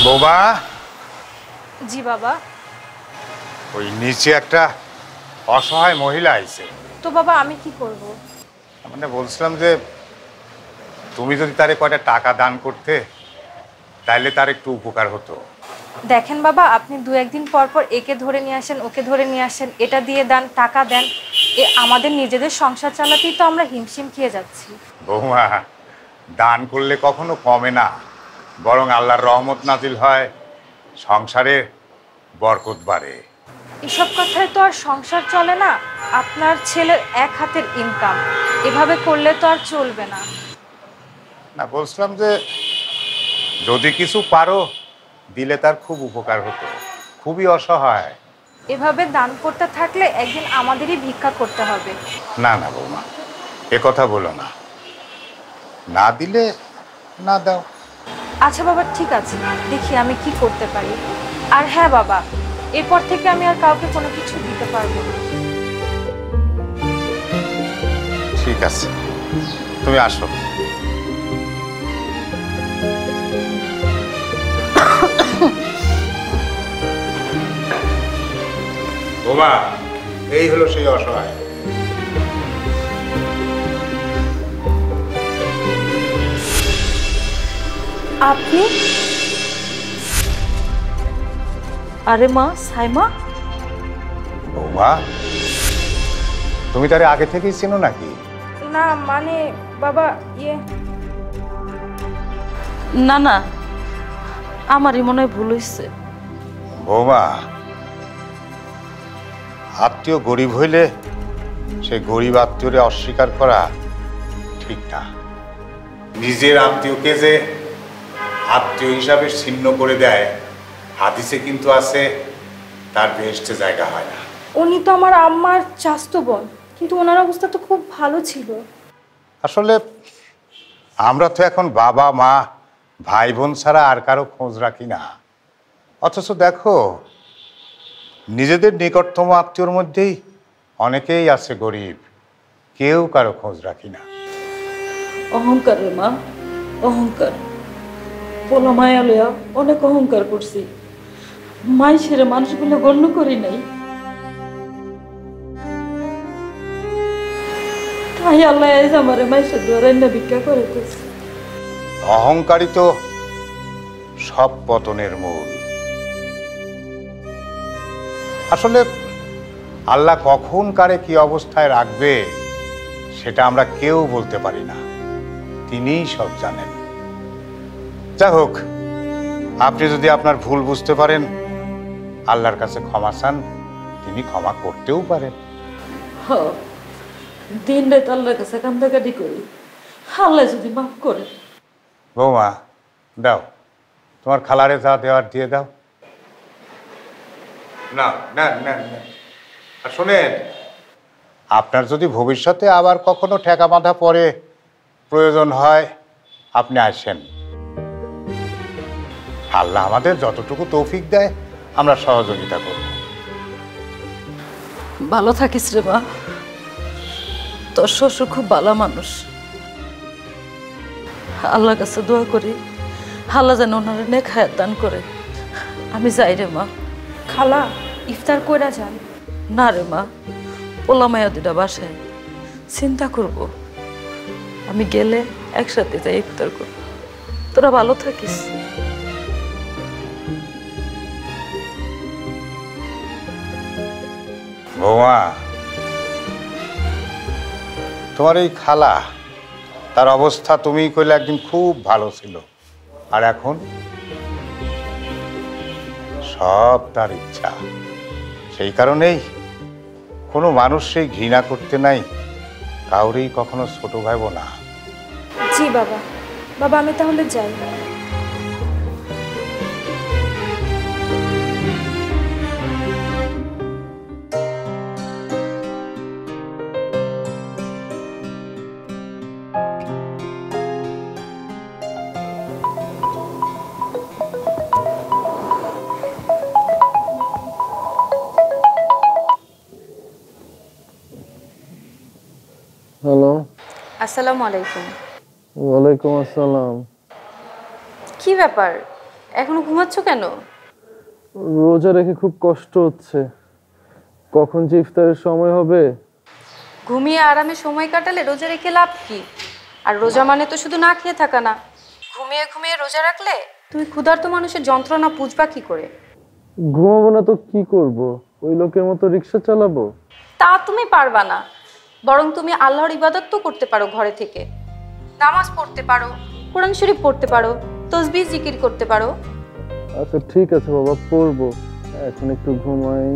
বৌমা। জি বাবা। ওই নিচে একটা অসহায় মহিলা আইছে। তো বাবা আমি কি করব? মানে বলছিলাম যে তুমি যদি তারে কয়টা টাকা দান করতে তাহলে তার একটু উপকার হতো। দেখেন বাবা, আপনি দু একদিন পর পর একে ধরে নিয়ে আসেন, ওকে ধরে নিয়ে আসেন, এটা দিয়ে দেন, টাকা দেন। আমাদের নিজেদের সংসার চালাতেই তো আমরা হিমশিম খেয়ে যাচ্ছি। বৌমা, দান করলে কখনো কমে না, বরং আল্লাহর রহমত নাজিল হয়, সংসারে বরকত বাড়ে। এসব কথায় তো আর সংসার চলে না। আপনার ছেলের এক হাতের ইনকাম, এভাবে করলে তো আর চলবে না। না, বলছিলাম যে যদি কিছু পারো দিলে তার খুব উপকার হতো, খুবই অসহায়। এভাবে দান করতে থাকলে একদিন আমাদেরই ভিক্ষা করতে হবে। না না বৌমা, এ কথা বলো না, না দিলে না দাও। আচ্ছা বাবা, ঠিক আছে, দেখি আমি কি করতে পারি। আর হ্যাঁ বাবা, এরপর থেকে আমি আর কাউকে কোনো কিছু দিতে পারবো না। ঠিক আছে, তুমি আসো। বৌমা, এই হলো সেই অসহায়। আপনি? আরে মা, সাইমা। বৌমা, তুমি তারে আগে থেকেই চেনো নাকি? না মানে বাবা, না না, আমারই মনে হয় ভুল হয়েছে। বৌমা, আত্মীয় গরিব হইলে সে গরিব আত্মীয়রে অস্বীকার করা ঠিক না। নিজের আত্মীয়কে যে আত্মীয় হিসাবে ছিন্ন করে দেয়, হাদিসে কিন্তু আছে তার বেহেশতে জায়গা হয় না। উনি তো আমার আম্মার চাচাতো বোন, কিন্তু ওনার অবস্থা তো খুব ভালো ছিল। আসলে আমরা তো এখন বাবা মা ভাই বোন ছাড়া আর কারো খোঁজ রাখি না। অথচ দেখো, নিজেদের নিকটতম আত্মীয়র মধ্যেই অনেকেই আছে গরিব, কেউ কারো খোঁজ রাখি না। অহংকার রে মা, অহংকার। পোলা মায়া লইয়া অনেক অহংকার করছি, মাই সেরে মানুষগুলো গণ্য করি নাই। তাই আল্লাহ আজ আমারে মাইসের দ্বারা ভিক্ষা করে দিয়েছে। অহংকারই তো সব পতনের মূল। আসলে আল্লাহ কখন কারে কি অবস্থায় রাখবে সেটা আমরা কেউ বলতে পারি না, তিনিই সব জানেন। যাই হোক, আপনি যদি আপনার ভুল বুঝতে পারেন, আল্লাহর কাছে ক্ষমা চান, তিনি ক্ষমা করতেও পারেন। দিন রাত আল্লাহর কাছে কান্দাকাটি করি, আল্লাহ যদি মাফ করে। বৌমা, দাও তোমার খালারে যা দেওয়ার দিয়ে দাও। না না না না, আর শোনেন, আপনার যদি ভবিষ্যতে আবার কখনো ঠেকা বাঁধা পড়ে, প্রয়োজন হয়, আপনি আসেন। আল্লাহ আমাদের যতটুকু তৌফিক দেয় আমরা সহযোগিতা করব। ভালো থাকিস রে মা, তোর শ্বশুর খুব ভালো মানুষ। আল্লাহর কাছে দোয়া করি আল্লাহ যেন ওনারা নেক হায়াত দান করে। আমি যাই রে মা। খালা, ইফতার কইরা যান। না রে মা, পোলা মায়া দুটা বাসায়, চিন্তা করব। আমি গেলে একসাথে যাই ইফতার করব। তোরা ভালো থাকিস। বৌমা, তোমার এই খালা, তার অবস্থা তুমি কইলে একদিন খুব ভালো ছিল, আর এখন সব তার ইচ্ছা। সেই কারণেই কোনো মানুষ সেই ঘৃণা করতে নাই, কাউরেই কখনো ছোট ভাইব না। জি বাবা। বাবা আমি তাহলে যাই। হ্যালো। আসসালামু আলাইকুম। ওয়ালাইকুম আসসালাম। কি ব্যাপার, এখনো ঘুমাচ্ছ কেন? রোজা রেখে খুব কষ্ট হচ্ছে, কখন যে ইফতারের সময় হবে। ঘুমিয়ে আরামে সময় কাটালে রোজা রেখে লাভ কি? আর রোজা মানে তো শুধু না খেয়ে থাকা না। ঘুমিয়ে ঘুমিয়ে রোজা রাখলে তুমি ক্ষুধার্ত মানুষের যন্ত্রণা বুঝবা কি করে? ঘুমাবো না তো কি করব? ওই লোকের মতো রিক্সা চালাবো? তা তুমি পারবা না, বরং তুমি আল্লাহর ইবাদত তো করতে পারো ঘরে থেকে। নামাজ পড়তে পারো, কোরআন শরীফ পড়তে পারো, তসবিহ জিকির করতে পারো। আচ্ছা ঠিক আছে বাবা, পড়বো। এখন একটু ঘুমাই।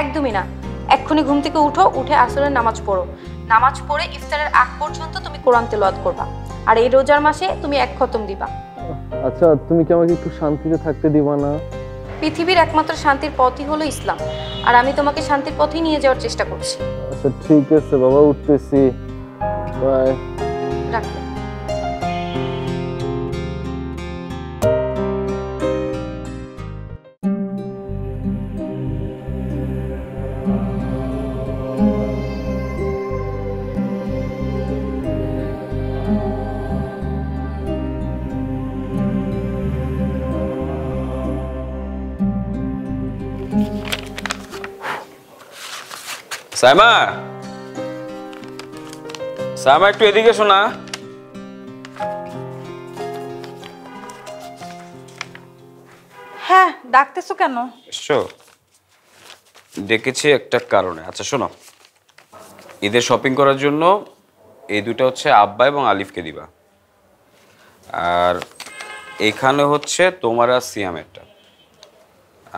একদমই না, এক্ষুনি ঘুম থেকে উঠো, উঠে আসরের নামাজ পড়ো। নামাজ পড়ে ইফতারের আগ পর্যন্ত তুমি কোরআন তেলাওয়াত করবা। আর এই রোজার মাসে তুমি এক খতম দিবা। আচ্ছা তুমি কি আমাকে একটু শান্তিতে থাকতে দিবা না? পৃথিবীর একমাত্র শান্তির পথই হলো ইসলাম, আর আমি তোমাকে শান্তির পথেই নিয়ে যাওয়ার চেষ্টা করছি। আচ্ছা ঠিক আছে বাবা, উঠতেছি। বাই। রাখো। সাইমা, সাইমা একটু এদিকে শোনা। হ্যাঁ, ডাকতেছো কেন? এসছো? ডেকেছি একটা কারণে। আচ্ছা শোনো, ঈদের শপিং করার জন্য এই দুটো হচ্ছে আব্বা এবং আলিফকে দিবা, আর এখানে হচ্ছে তোমার আর সিয়ামেরটা,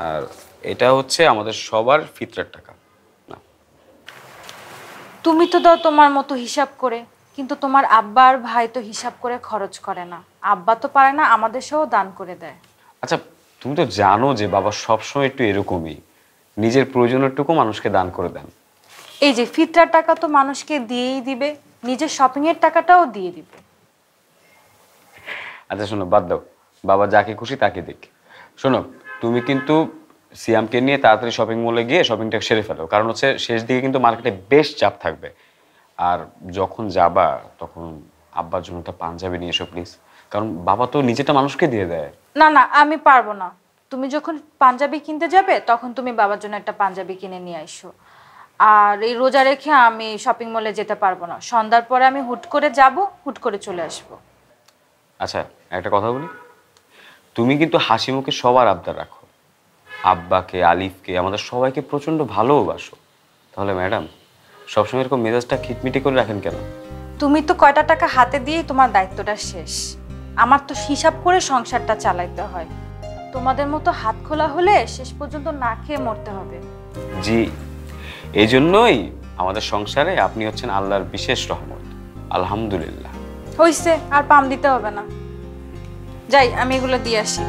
আর এটা হচ্ছে আমাদের সবার ফিতরার টাকা। তুমি তো দাও তোমার মতো হিসাব করে, কিন্তু তোমার আব্বা আর ভাই তো হিসাব করে খরচ করে না। আব্বা তো পারে না, আমাদের সহ দান করে দেয়। আচ্ছা তুমি তো জানো যে বাবা সবসময় একটু এরকমই, নিজের প্রয়োজনেরটুকু মানুষকে দান করে দেন। এই যে ফিতরার টাকা তো মানুষকে দিয়েই দিবে, নিজের শপিং এর টাকাটাও দিয়ে দিবে। আচ্ছা শোনো, বাদ দাও, বাবা যাকে খুশি তাকে দিক। শোনো, তুমি কিন্তু সিয়ামকে নিয়ে তাড়াতাড়ি শপিং মলে গিয়ে শপিংটা সেরে ফেলো, কারণ হচ্ছে শেষ দিকে কিন্তু মার্কেটে বেশ চাপ থাকবে। আর যখন যাবা তখন আব্বার জন্য একটা পাঞ্জাবি নিয়ে এসো প্লিজ, কারণ বাবা তো নিজেটা মানুষকে দিয়ে দেয়। না না, আমি পারবো না। তুমি যখন পাঞ্জাবি কিনতে যাবে তখন তুমি বাবার জন্য একটা পাঞ্জাবি কিনে নিয়ে আইসো। আর এই রোজা রেখে আমি শপিং মলে যেতে পারবো না। সন্ধ্যার পরে আমি হুট করে যাব, হুট করে চলে আসবো। আচ্ছা একটা কথা বলি, তুমি কিন্তু হাসি মুখে সবার আবদার রাখো, আব্বাকে, আলিফকে, আমাদের সবাইকে প্রচন্ড ভালোবাসো, তাহলে ম্যাডাম সবসময় এরকম মেজাজটা খিটমিটি করে রাখেন কেন? তুমি তো কয়টা টাকা হাতে দিয়ে তোমার দায়িত্বটা শেষ। আমার তো হিসাব করে সংসারটা চালাইতে হয়। তোমাদের মতো হাত খোলা হলে শেষ পর্যন্ত না খেয়ে মরতে হবে। জি, এই জন্যই আমাদের সংসারে আপনি হচ্ছেন আল্লাহর বিশেষ রহমত। আলহামদুলিল্লাহ। হইছে, আর পাম দিতে হবে না। যাই, আমি এগুলো দিয়ে আসি।